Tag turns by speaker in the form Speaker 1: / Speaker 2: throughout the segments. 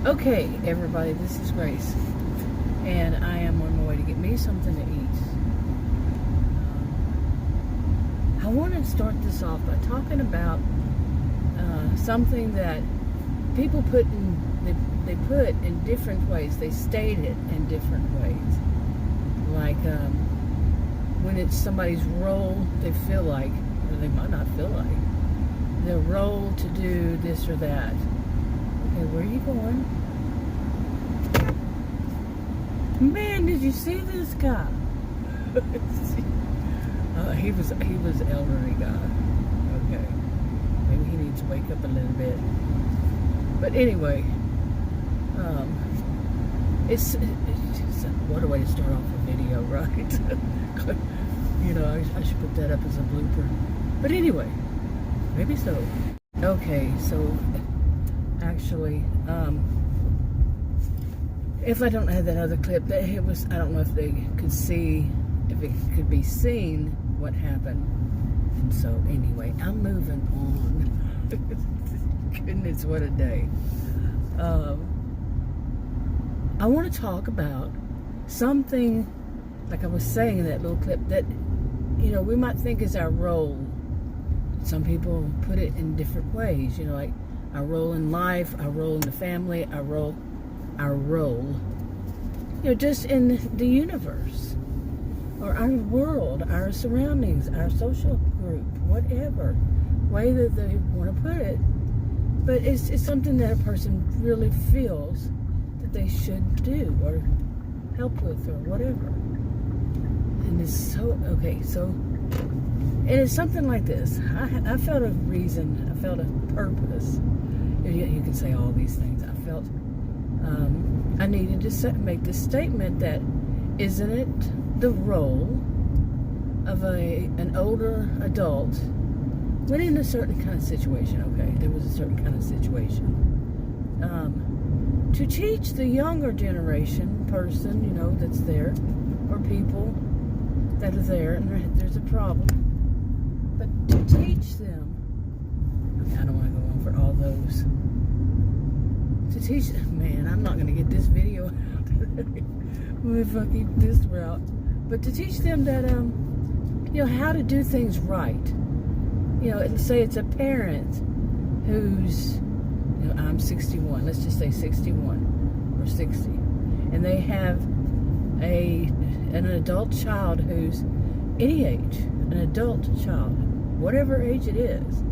Speaker 1: Okay, everybody, this is Grace, and I am on my way to get me something to eat. I want to start this off by talking about something that people put in different ways. They state it in different ways. Like when it's somebody's role, they feel like, or they might not feel like, their role to do this or that. Okay, where are you going? Man, did you see this guy? He was an elderly guy. Okay, maybe he needs to wake up a little bit. But anyway, it's what a way to start off a video, right? You know, I should put that up as a blooper. But anyway, maybe so. Okay, so actually, if I don't have that other clip, it was, I don't know if they could see, if it could be seen what happened. And so anyway, I'm moving on. Goodness, what a day. I want to talk about something, like I was saying in that little clip, that, you know, we might think is our role. Some people put it in different ways, you know, like our role in life, our role in the family, our role, you know, just in the universe, or our world, our surroundings, our social group, whatever way that they want to put it. But it's something that a person really feels that they should do or help with or whatever. And it's so, okay, so, and it's something like this. I felt a reason, I felt a purpose. You can say all these things. I felt I needed to make this statement that isn't it the role of an older adult when in a certain kind of situation, okay, there was a certain kind of situation, to teach the younger generation person, you know, that's there, or people that are there, and there's a problem, but to teach them, okay, I don't want to go on for all those. To teach, man, I'm not going to get this video out. If I keep this route. But to teach them that, you know, how to do things right. You know, say it's a parent who's, you know, I'm 61, let's just say 61 or 60. And they have an adult child who's any age, an adult child, whatever age it is.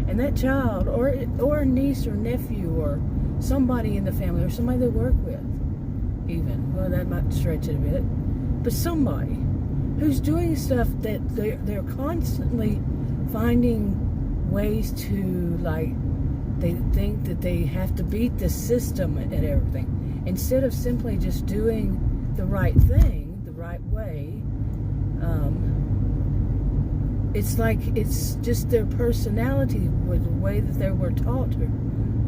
Speaker 1: And that child, or a niece or nephew, or somebody in the family, or somebody they work with, even. Well, that might stretch it a bit. But somebody who's doing stuff that they're constantly finding ways to, like, they think that they have to beat the system at everything. Instead of simply just doing the right thing, the right way, it's like it's just their personality with the way that they were taught, or,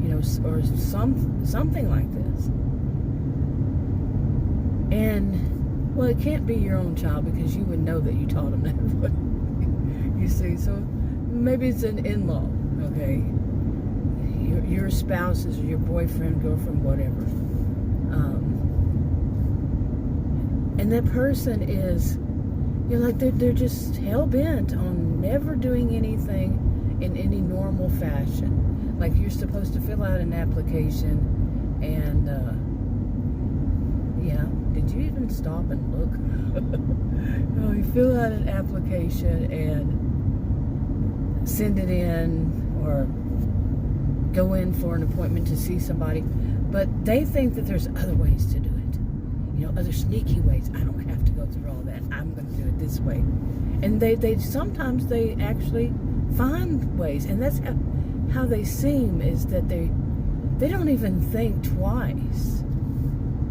Speaker 1: you know, or something like this. And, well, it can't be your own child because you would know that you taught them that way. You see, so maybe it's an in-law, okay? Your spouses or your boyfriend, girlfriend, whatever. And that person is, you know, like they're just hell-bent on never doing anything in any normal fashion. Like you're supposed to fill out an application and, yeah, did you even stop and look? No, you fill out an application and send it in, or go in for an appointment to see somebody. But they think that there's other ways to do it. You know, other sneaky ways. I don't have to go through all that. I'm going to do it this way. And they sometimes they actually find ways. And that's how they seem, is that they don't even think twice.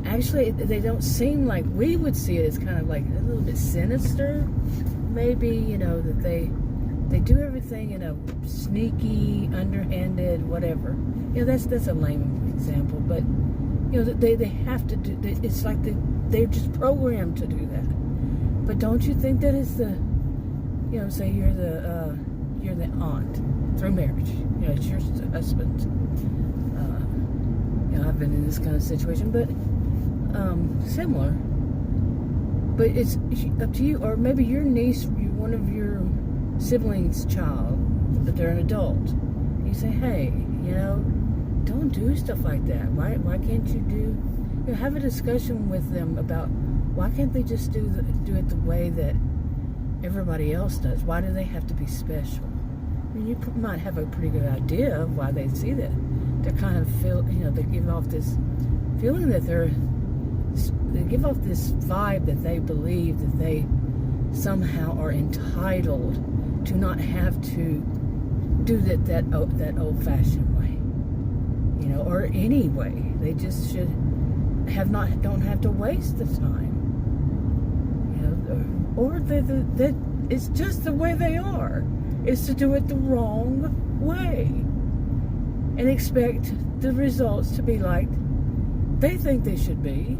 Speaker 1: Actually, they don't seem like we would see it as kind of like a little bit sinister, maybe, you know, that they do everything in a sneaky, underhanded, whatever. You know, that's a lame example, but, you know, they have to do, it's like they're just programmed to do that. But don't you think that is the, you know, say you're the aunt through marriage, you know, it's your husband. You know, I've been in this kind of situation, but similar. But it's up to you, or maybe your niece, one of your siblings' child, but they're an adult. You say, hey, don't do stuff like that. Why can't you have a discussion with them about why can't they just do it the way that everybody else does? Why do they have to be special? I mean, you might have a pretty good idea of why they see that. They kind of feel, they give off this feeling that they give off this vibe that they believe that they somehow are entitled to not have to do that old-fashioned way, or any way. They just don't have to waste the time, or that it's just the way they are. Is to do it the wrong way and expect the results to be like they think they should be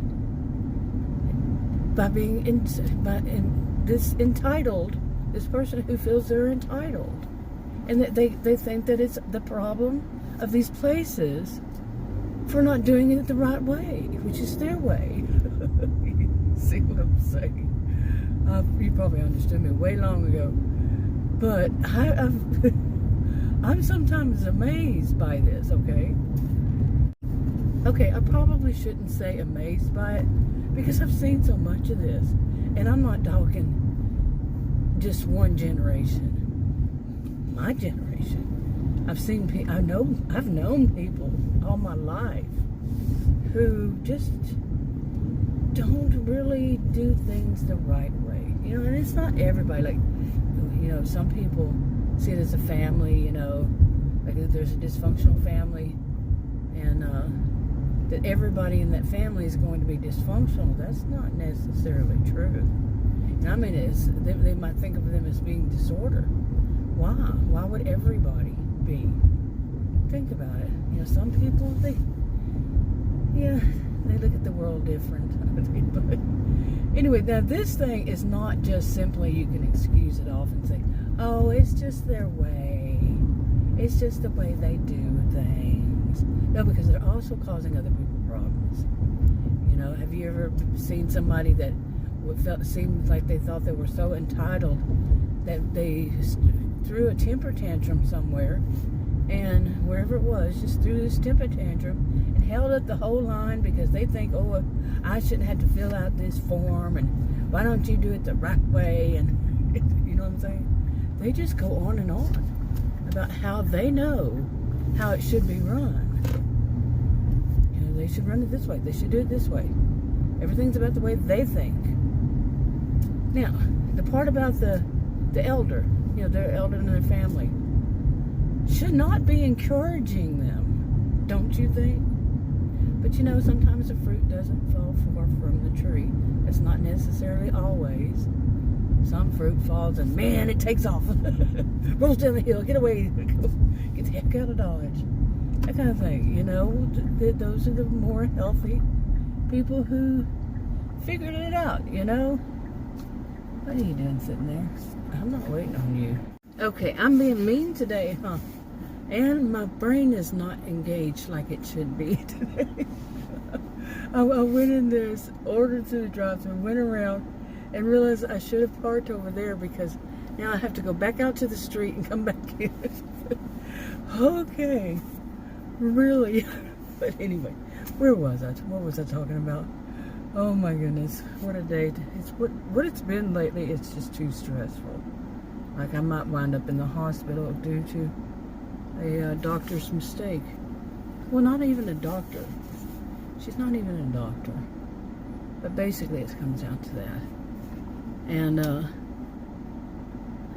Speaker 1: by being this entitled, this person who feels they're entitled, and that they think that it's the problem of these places for not doing it the right way, which is their way. See what I'm saying? You probably understood me way long ago. But I'm sometimes amazed by this, okay? Okay, I probably shouldn't say amazed by it because I've seen so much of this. And I'm not talking just one generation. My generation. I've known people all my life who just don't really do things the right way. And it's not everybody. Like, some people see it as a family, like there's a dysfunctional family, and that everybody in that family is going to be dysfunctional. That's not necessarily true. I mean, they might think of them as being disordered. Why? Why would everybody be? Think about it. Some people, they look at the world different. But anyway, now this thing is not just simply you can excuse it off and say, oh, it's just their way. It's just the way they do things. No, because they're also causing other people problems. Have you ever seen somebody that seemed like they thought they were so entitled that they threw a temper tantrum somewhere, and wherever it was, just threw this temper tantrum and held up the whole line because they think, oh, I shouldn't have to fill out this form, and why don't you do it the right way? And you know what I'm saying? They just go on and on about how they know how it should be run. They should run it this way. They should do it this way. Everything's about the way they think. Now, the part about the elder, their elder in their family, should not be encouraging them, don't you think? But sometimes the fruit doesn't fall far from the tree. It's not necessarily always. Some fruit falls and man, it takes off. Rolls down the hill, get away, get the heck out of Dodge. That kind of thing, those are the more healthy people who figured it out, What are you doing sitting there? I'm not waiting on you. Okay, I'm being mean today, huh? And my brain is not engaged like it should be today. I went in there, ordered through the drive-thru, went around, and realized I should have parked over there because now I have to go back out to the street and come back in. Okay, really? But anyway, where was I? What was I talking about? Oh my goodness, what a day. It's what it's been lately. It's just too stressful. Like I might wind up in the hospital due to a doctor's mistake. Well, not even a doctor. She's not even a doctor. But basically it comes down to that. And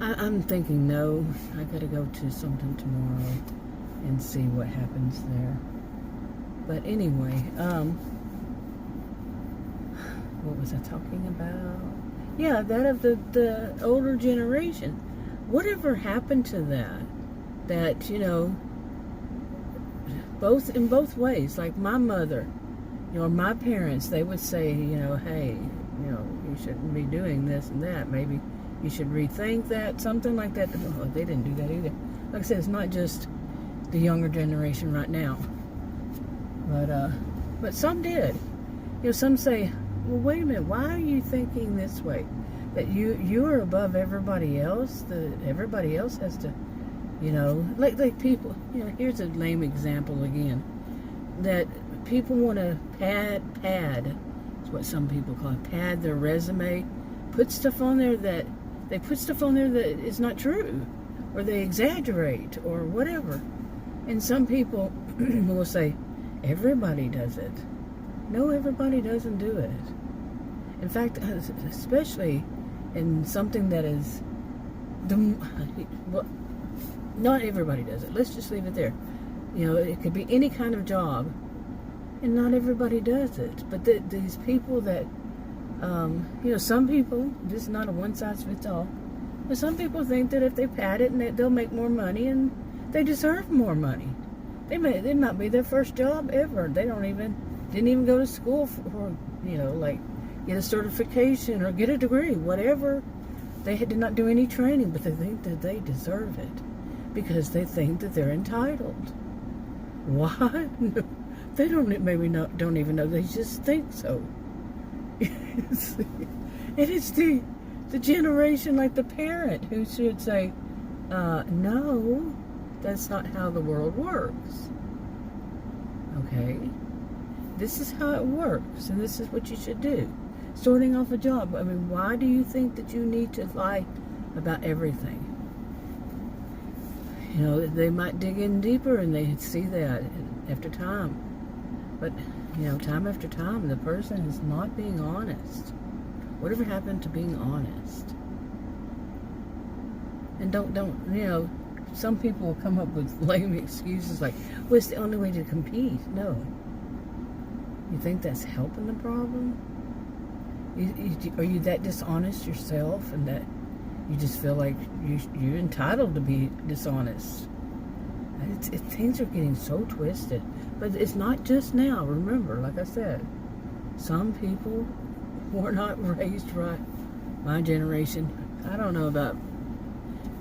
Speaker 1: I'm thinking, no, I gotta go to something tomorrow and see what happens there. But anyway, what was I talking about? Yeah, that of the older generation. Whatever happened to that? That, in both ways. Like my mother, or my parents, they would say, hey, you shouldn't be doing this and that. Maybe you should rethink that, something like that. Oh, they didn't do that either. Like I said, it's not just the younger generation right now. But But some did. Some say, well, wait a minute, why are you thinking this way? That you are above everybody else? That everybody else has to, like people, here's a lame example again. That people want to pad, is what some people call it, pad their resume, put stuff on there that is not true, or they exaggerate, or whatever. And some people will say, everybody does it. No, everybody doesn't do it. In fact, especially in something that is, not everybody does it. Let's just leave it there. It could be any kind of job, and not everybody does it. But these people that, some people, this is not a one-size-fits-all, but some people think that if they pad it, and they'll make more money, and they deserve more money. It might be their first job ever. They didn't even go to school for like get a certification or get a degree, whatever. They did not do any training, but they think that they deserve it because they think that they're entitled. Why? No, they don't even know. They just think so. And it's the generation, like the parent, who should say, no, that's not how the world works. Okay? This is how it works, and this is what you should do. Sorting off a job. I mean, why do you think that you need to lie about everything? They might dig in deeper, and they see that after time. But, time after time, the person is not being honest. Whatever happened to being honest? And don't, some people will come up with lame excuses like, well, it's the only way to compete. No. You think that's helping the problem? Are you that dishonest yourself, and that you just feel like you're entitled to be dishonest? Things are getting so twisted. But it's not just now. Remember, like I said, some people were not raised right. My generation, I don't know about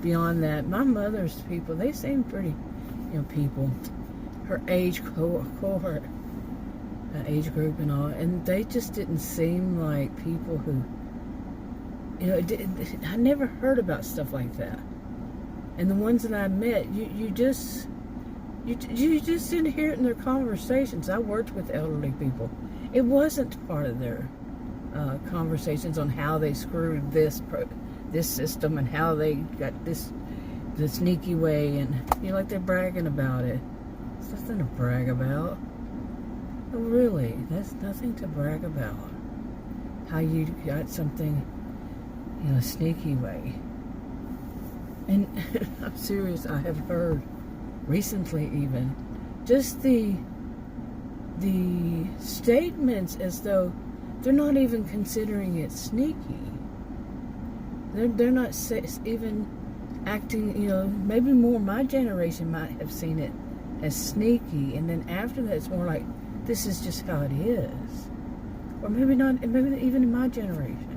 Speaker 1: beyond that. My mother's people, they seem pretty, people, her age cohort, age group and all, and they just didn't seem like people who, I never heard about stuff like that. And the ones that I met, you just didn't hear it in their conversations. I worked with elderly people. It wasn't part of their conversations on how they screwed this system and how they got the sneaky way, and like they're bragging about it. It's nothing to brag about. Oh, really, that's nothing to brag about. How you got something, a sneaky way. And I'm serious, I have heard recently even just the statements as though they're not even considering it sneaky. They're not even acting, maybe more my generation might have seen it as sneaky, and then after that it's more like, this is just how it is. Or maybe not, maybe even in my generation.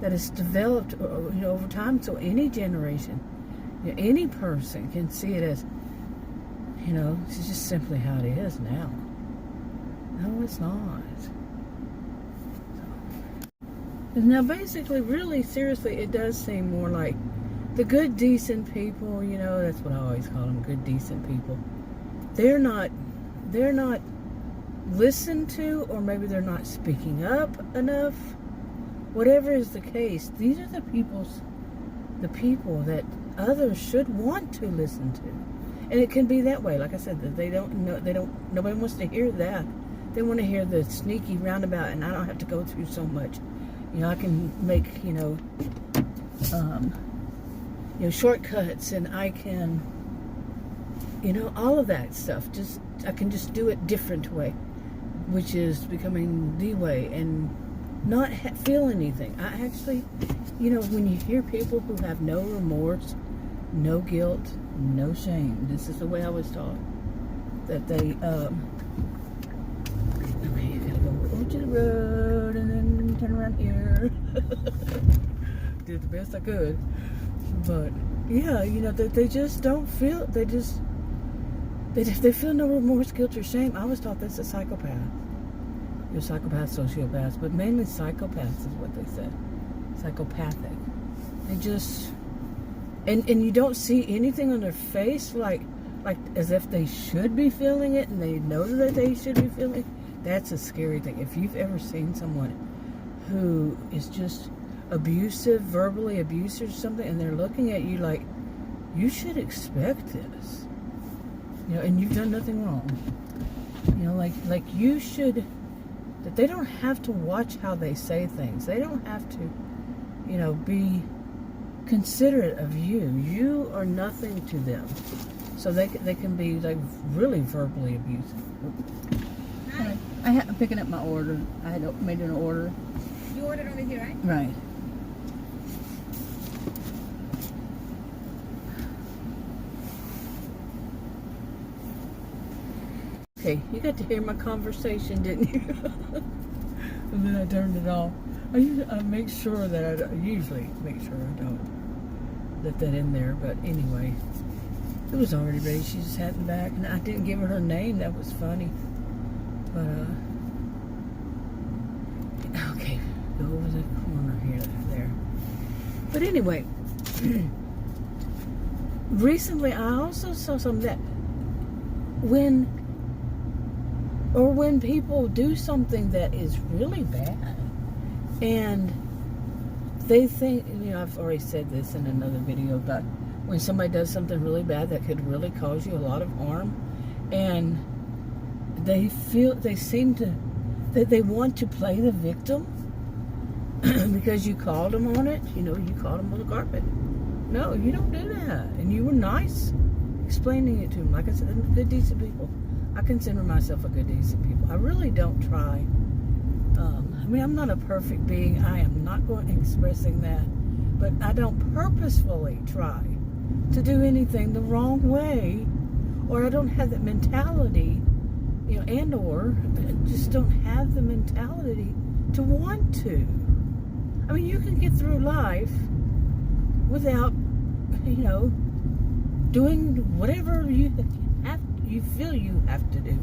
Speaker 1: That it's developed, over time, so any generation, any person can see it as, it's just simply how it is now. No, it's not. Now, basically, really, seriously, it does seem more like the good, decent people, that's what I always call them, good, decent people. They're not listened to, or maybe they're not speaking up enough. Whatever is the case, these are the people that others should want to listen to. And it can be that way. Like I said, that nobody wants to hear that. They want to hear the sneaky roundabout, and I don't have to go through so much. I can make, shortcuts, and I can, all of that stuff. I can just do it different way, which is becoming the way, and not feel anything. I actually, when you hear people who have no remorse, no guilt, no shame, this is the way I was taught, that they, okay, you gotta go to the road and then turn around here. Did the best I could, but yeah, they just don't feel, that if they feel no remorse, guilt, or shame, I was taught that's a psychopath. You're psychopath, sociopaths, but mainly psychopaths is what they said. Psychopathic. They just, and you don't see anything on their face like as if they should be feeling it and they know that they should be feeling it. That's a scary thing. If you've ever seen someone who is just abusive, verbally abusive or something, and they're looking at you like, you should expect this. You know, and you've done nothing wrong. You know, like you should, that they don't have to watch how they say things. They don't have to, you know, be considerate of you. You are nothing to them. So they can be like really verbally abusive.
Speaker 2: Hi.
Speaker 1: I'm picking up my order. I had made an order.
Speaker 2: You ordered over here, right?
Speaker 1: Right. Okay, you got to hear my conversation, didn't you? And then I turned it off. I make sure that I usually make sure I don't let that in there. But anyway, it was already ready. She just had it back, and I didn't give her name. That was funny. But okay, go over the corner here, there. But anyway, recently I also saw something that when people do something that is really bad, and they think, you know, I've already said this in another video about when somebody does something really bad that could really cause you a lot of harm, and they seem to, that they want to play the victim because you called them on it. You know, you called them on the carpet. No, you don't do that. And you were nice explaining it to them. Like I said, good, decent people. I consider myself a good, decent people. I really don't try. I mean, I'm not a perfect being. I am not expressing that. But I don't purposefully try to do anything the wrong way. Or I don't have that mentality, you know, and or just don't have the mentality to want to. I mean, you can get through life without, you know, doing whatever you feel you have to do.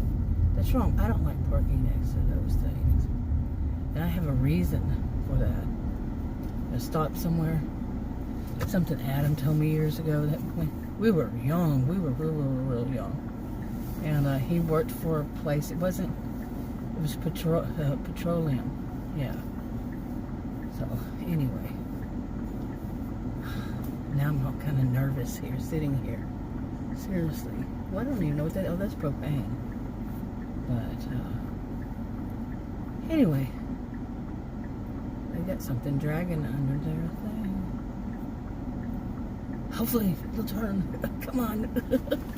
Speaker 1: That's wrong. I don't like parking next to those things. And I have a reason for that. I stopped somewhere. Something Adam told me years ago that when we were young, we were real young. And he worked for a place, it was petroleum. Yeah. So, anyway. Now I'm all kind of nervous here, sitting here. Seriously. Well, I don't even know what that, oh, that's propane. But, anyway. I got something dragging under there, I think. Hopefully it'll turn. Come on.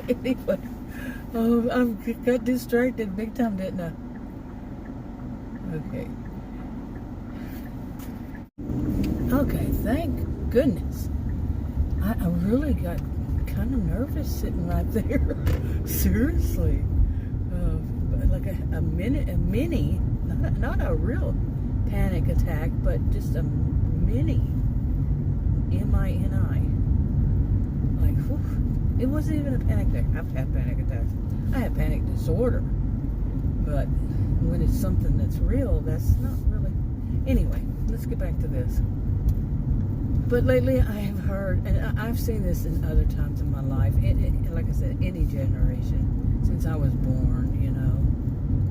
Speaker 1: Anyway. Oh, I got distracted big time, didn't I? Okay. Okay, thank goodness. I really got kind of nervous sitting right there. Seriously. Like a mini, not a real panic attack, but just a mini M-I-N-I. Like, whew, it wasn't even a panic attack. I've had panic attacks. I have panic disorder. But when it's something that's real, that's not really. Anyway, let's get back to this. But lately I have heard, and I've seen this in other times in my life, like I said, any generation, since I was born, you know,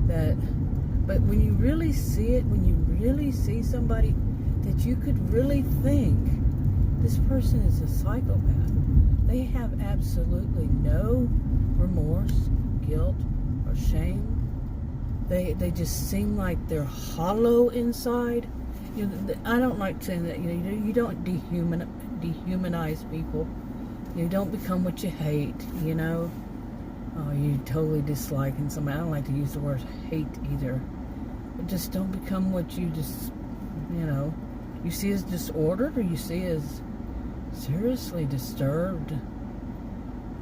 Speaker 1: that, but when you really see it, when you really see somebody that you could really think, this person is a psychopath, they have absolutely no remorse, guilt, or shame. They just seem like they're hollow inside. You know, I don't like saying that. You know, you don't dehumanize people. You don't become what you hate. You know, you totally disliking somebody. I don't like to use the word hate either. But just don't become what you just, you know, you see as disordered, or you see as seriously disturbed.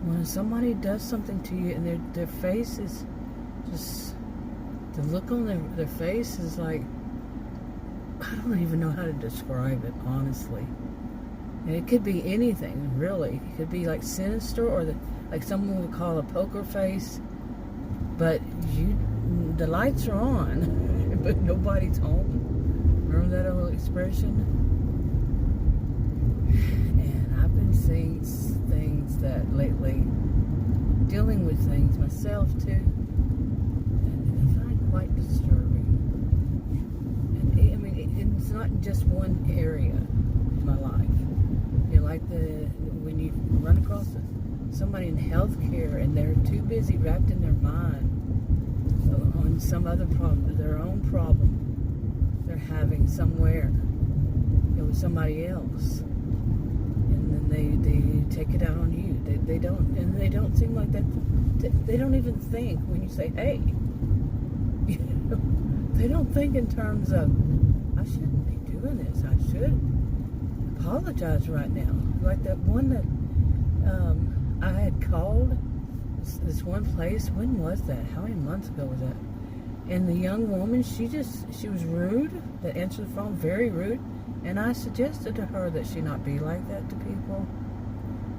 Speaker 1: When somebody does something to you and their face is just, the look on their face is like, I don't even know how to describe it, honestly. And it could be anything, really. It could be like sinister, or like someone would call a poker face. But the lights are on, but nobody's home. Remember that old expression? And I've been seeing things that lately, dealing with things myself too, and I find quite disturbing. And I mean, it's not in just one area of my life. You know, like when you run across somebody in healthcare and they're too busy wrapped in their mind on some other problem, their own problem they're having somewhere, you know, with somebody else, and then they take it out on you. They don't seem like that. They don't even think when you say, "Hey," you know, they don't think in terms of, "I shouldn't be doing this. I should apologize right now." Like that one that I had called this one place. When was that? How many months ago was that? And the young woman, she was rude. That answered the phone, very rude. And I suggested to her that she not be like that to people.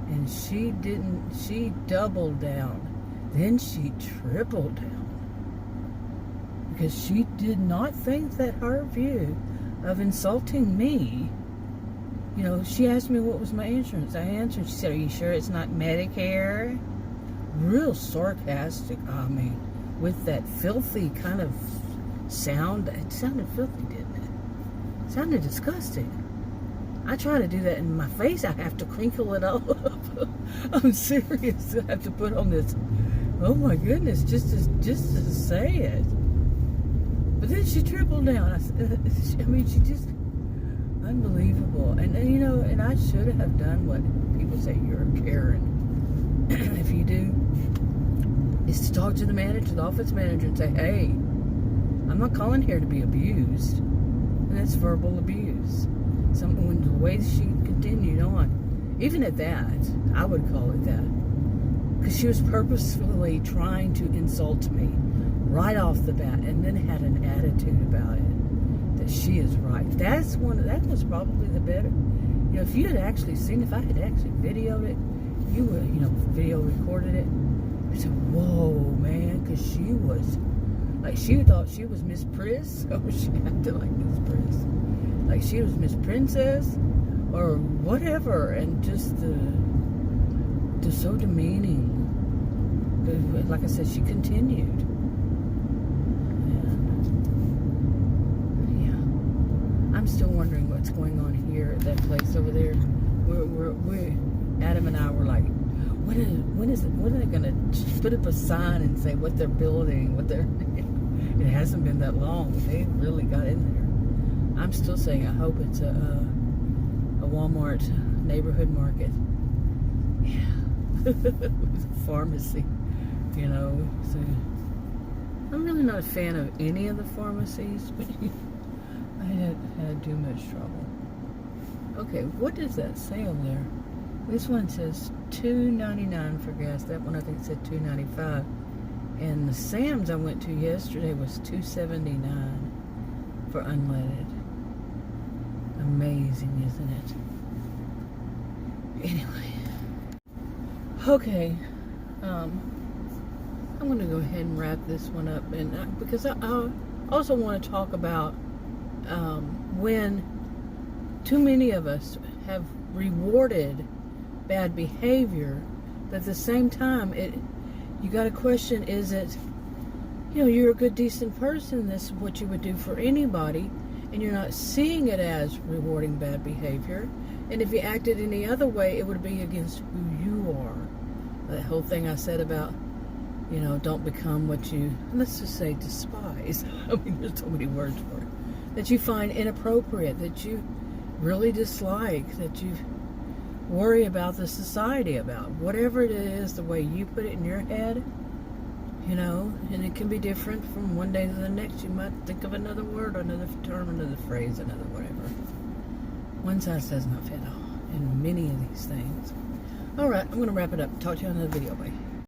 Speaker 1: And she didn't. She doubled down. Then she tripled down. Because she did not think that her view of insulting me, you know, she asked me what was my insurance. I answered. She said, "Are you sure it's not Medicare?" Real sarcastic, I mean, with that filthy kind of sound. It sounded filthy, didn't it? It sounded disgusting. I try to do that in my face. I have to crinkle it all up. I'm serious. I have to put on this, oh my goodness, just to say it. But then she tripled down. I mean, she just, unbelievable. And you know, and I should have done what people say, you're a Karen. If you do, is to talk to the manager, the office manager, and say, "Hey, I'm not calling here to be abused." And that's verbal abuse. When the way she continued on, even at that, I would call it that, because she was purposefully trying to insult me right off the bat, and then had an attitude about it that she is right. That was probably the better. You know, if you had actually seen, if I had actually videoed it, you would, you know, video recorded it. I said, "Whoa, man," because she was like, she thought she was Miss Priss, so she acted like Miss Priss, like she was Miss Princess or whatever, and just so demeaning. But like I said, she continued. And yeah, I'm still wondering what's going on here at that place over there. We're Adam and I were like, when are they gonna put up a sign and say what they're building, what they're, it hasn't been that long. They really got in there. I'm still saying I hope it's a Walmart neighborhood market. Yeah. Pharmacy, you know. So I'm really not a fan of any of the pharmacies, but I had too much trouble. Okay, what does that say over there? This one says $2.99 for gas. That one I think said $2.95. And the Sam's I went to yesterday was $2.79 for unleaded. Amazing, isn't it? Anyway. Okay. I'm going to go ahead and wrap this one up, and because I also want to talk about when too many of us have rewarded bad behavior, but at the same time, you got to question, is it, you know, you're a good, decent person, this is what you would do for anybody, and you're not seeing it as rewarding bad behavior, and if you acted any other way, it would be against who you are. That whole thing I said about, you know, don't become what you, let's just say, despise. I mean, there's so many words for it. That you find inappropriate, that you really dislike, that you worry about the society about. Whatever it is, the way you put it in your head, you know, and it can be different from one day to the next. You might think of another word, or another term, another phrase, another whatever. One size does not fit all in many of these things. All right, I'm going to wrap it up. Talk to you on another video. Bye.